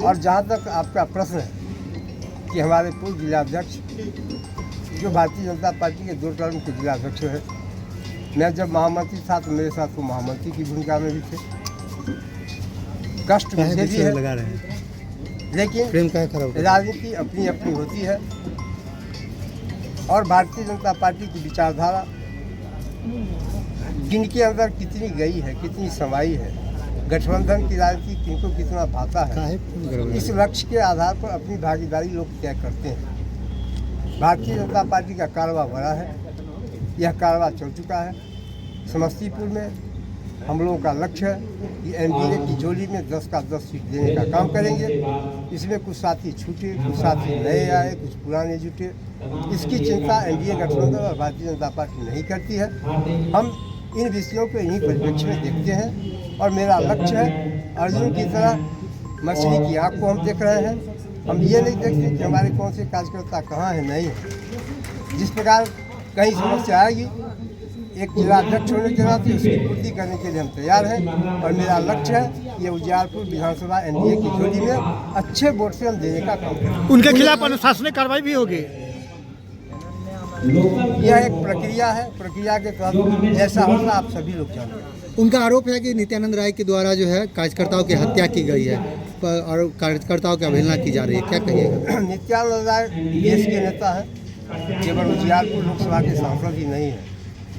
और जहाँ तक आपका प्रश्न है कि हमारे पूर्व जिलाध्यक्ष जो भारतीय जनता पार्टी के 2 टर्म के जिलाध्यक्ष है, मैं जब महामंत्री था तो मेरे साथ वो महामंत्री की भूमिका में भी थे। कष्ट मुझे भी है, लगा रहे हैं, लेकिन राजनीति अपनी अपनी होती है और भारतीय जनता पार्टी की विचारधारा जिनके अंदर कितनी गई है, कितनी समाई है, गठबंधन की राजनीति किनको कितना भाता है, इस लक्ष्य के आधार पर अपनी भागीदारी लोग तय करते हैं। भारतीय जनता पार्टी का कारवा बड़ा है, यह कारवा चल चुका है। समस्तीपुर में हम लोगों का लक्ष्य है कि एनडीए की झोली में 10 का 10 सीट देने का काम करेंगे। इसमें कुछ साथी छूटे, कुछ साथी नए आए, कुछ पुराने जुटे। इसकी चिंता एनडीए गठबंधन और भारतीय जनता पार्टी नहीं करती है। हम इन विषयों को इन्हीं परिप्रेक्ष्य में देखते हैं और मेरा लक्ष्य है अर्जुन की तरह मछली की आँख को हम देख रहे हैं। हम ये नहीं देखते कि हमारे कौन से कार्यकर्ता कहाँ हैं, नहीं है। जिस प्रकार कहीं समस्या आएगी, एक जिलाध्यक्ष होने के नाते उसकी पूर्ति करने के लिए हम तैयार हैं और मेरा लक्ष्य है कि उजियारपुर विधानसभा एनडीए की झोली में अच्छे वोट से हम देने का काम करें। उनके खिलाफ अनुशासनिक कार्रवाई भी होगी। यह एक प्रक्रिया है, प्रक्रिया के तहत जैसा होगा आप सभी लोग जानते हैं। उनका आरोप है कि नित्यानंद राय के द्वारा जो है कार्यकर्ताओं की हत्या की गई है और कार्यकर्ताओं की अवहेलना की जा रही है, क्या कहिएगा? नित्यानंद राय देश के नेता है, केवल उजियारपुर लोकसभा के सांसद ही नहीं है,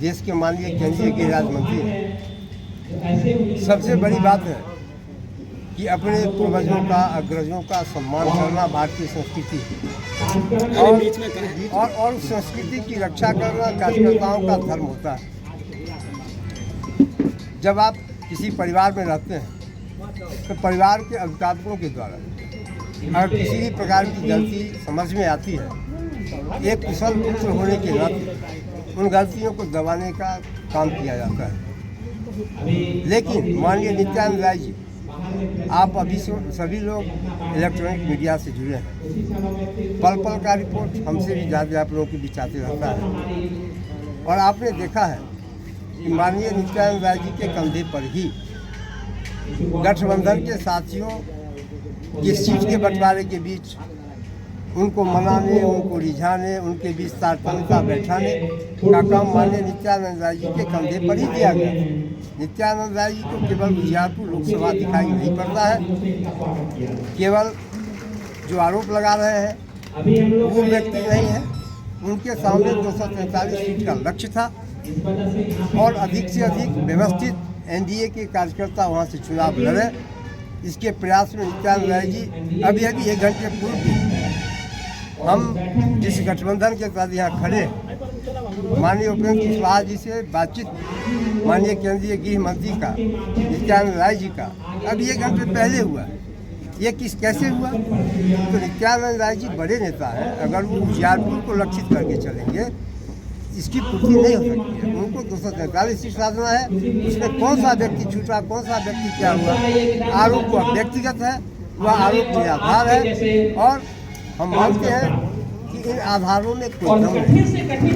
देश के माननीय केंद्रीय गृह राज्य मंत्री हैं। सबसे बड़ी बात है कि अपने पूर्वजों का, अग्रजों का सम्मान करना भारतीय संस्कृति है और उस संस्कृति की रक्षा करना कार्यकर्ताओं का धर्म होता है। जब आप किसी परिवार में रहते हैं तो परिवार के अभिभावकों के द्वारा अगर किसी भी प्रकार की गलती समझ में आती है, एक कुशल पुत्र होने के नाते उन गलतियों को दबाने का काम किया जाता है। लेकिन माननीय नित्यानंद राय जी, आप अभी सभी लोग इलेक्ट्रॉनिक मीडिया से जुड़े हैं, पल पल का रिपोर्ट हमसे भी ज़्यादा आप लोगों के बीच आते रहता है और आपने देखा है कि माननीय नित्यानंद राय जी के कंधे पर ही गठबंधन के साथियों की सीट के बंटवारे के बीच उनको मनाने, उनको रिझाने, उनके बीच तारतम्यता बैठाने का काम माननीय नित्यानंद राय जी के कंधे पर ही दिया गया। नित्यानंद राय जी को केवल उजियारपुर लोकसभा दिखाई नहीं पड़ता है, केवल जो आरोप लगा रहे हैं वो व्यक्ति नहीं है। उनके सामने 243 सीट का लक्ष्य था और अधिक से अधिक व्यवस्थित एनडीए के कार्यकर्ता वहाँ से चुनाव लड़े। इसके प्रयास में नित्यानंद राय जी अभी 1 घंटे पूर्व हम जिस गठबंधन के तहत यहाँ खड़े, माननीय उपेंद्र कुशवाहा जी से बातचीत माननीय केंद्रीय गृह मंत्री का, नित्यानंद राय जी का अभी 1 घंटे पहले हुआ है। ये कैसे हुआ? तो नित्यानंद राय जी बड़े नेता हैं, अगर वो उजियारपुर को लक्षित करके चलेंगे इसकी पूर्ति नहीं हो सकती है। उनको 243 सीट साधना है, उसमें कौन सा व्यक्ति छूटा, कौन सा व्यक्ति क्या हुआ, आरोप वह व्यक्तिगत है, वह आरोप निराधार है और हम मानते हैं कि इन आधारों में कोई दम नहीं।